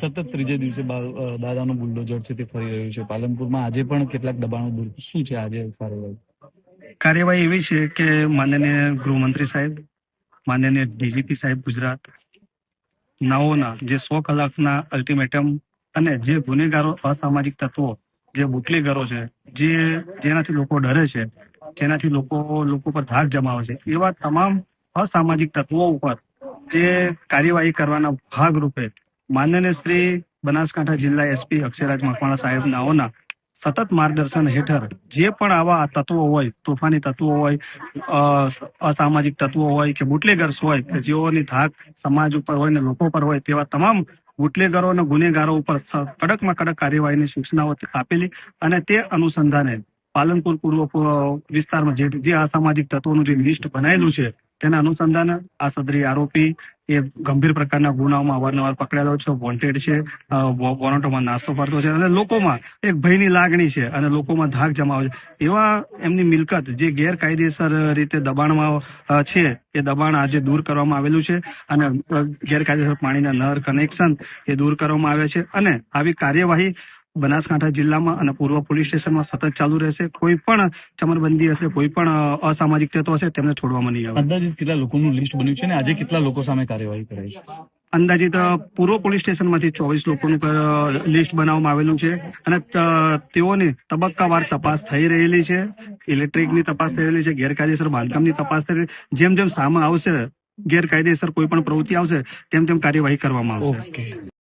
સતત ત્રીજે દિવસે દાદાનું બુલડોઝર છે તે ફરી રહ્યું છે પાલનપુરમાં. આજે પણ કેટલાક દબાણો દૂર શું છે આજે કાર્યવાહી એવી છે કે માનનીય ગૃહમંત્રી સાહેબ, માનનીય ડીજીપી સાહેબ ગુજરાત નાઓના જે 100 કલાકના અલ્ટિમેટમ અને જે ગુનેગારો અસામાજિક તત્વો જે બુટલેગરો છે, જેનાથી લોકો ડરે છે, જેનાથી લોકો પર ધાક જમાવે છે, એવા તમામ અસામાજિક તત્વો ઉપર જે કાર્યવાહી કરવાના ભાગરૂપે માનનીય શ્રી બનાસકાંઠા જિલ્લા એસપી અક્ષયરાજ મકવાણા સાહેબ નાઓના સતત માર્ગદર્શન હેઠળ જે પણ આવા તત્વો હોય, તોફાની તત્વો હોય, અસામાજિક તત્વો હોય કે બુટલેગર્સ હોય કે જેઓની ધાક સમાજ ઉપર હોય ને લોકો પર હોય, તેવા તમામ બુટલેગરો અને ગુનેગારો ઉપર કડકમાં કડક કાર્યવાહીની સૂચનાઓ આપેલી અને તે અનુસંધાને પાલનપુર પૂર્વ વિસ્તારમાં જે અસામાજિક તત્વોનું જે લિસ્ટ બનાવેલું છે તેના અનુસંધાને આ સદરી આરોપી એ ગંભીર પ્રકારના ગુનાઓમાં અવારનવાર પકડાયેલો છે, વોન્ટેડ છે, વોરંટોમાં નાસ્તો કરતો છે અને લોકોમાં એક ભયની લાગણી છે અને લોકોમાં ધાક જમાવે છે. એવા એમની મિલકત જે ગેરકાયદેસર રીતે દબાણમાં છે એ દબાણ આજે દૂર કરવામાં આવેલું છે અને ગેરકાયદેસર પાણીના નળ કનેક્શન એ દૂર કરવામાં આવે છે અને આવી કાર્યવાહી બનાસકાંઠા જિલ્લામાં અને પૂર્વ પોલીસ સ્ટેશનમાં સતત ચાલુ રહેશે. કોઈ પણ ચમરબંધી હશે, કોઈ પણ અસામાજિક તત્વ હશે તેમને છોડવામાં નહીં આવે. અંદાજિત કેટલા લોકોનું લિસ્ટ બન્યું છે અને આજે કેટલા લોકો સામે કાર્યવાહી કરાઈ છે? અંદાજિત પૂર્વ પોલીસ સ્ટેશનમાંથી 24 લોકોનું લિસ્ટ બનાવવામાં આવેલું છે અને તેઓની તબક્કાવાર તપાસ થઈ રહેલી છે. ઇલેક્ટ્રિકની તપાસ થઈ રહેલી છે, ગેરકાયદેસર બાંધકામની તપાસ થઈ રહી. જેમ સામે આવશે ગેરકાયદેસર કોઈ પણ પ્રવૃત્તિ આવશે તેમ કાર્યવાહી કરવામાં આવશે.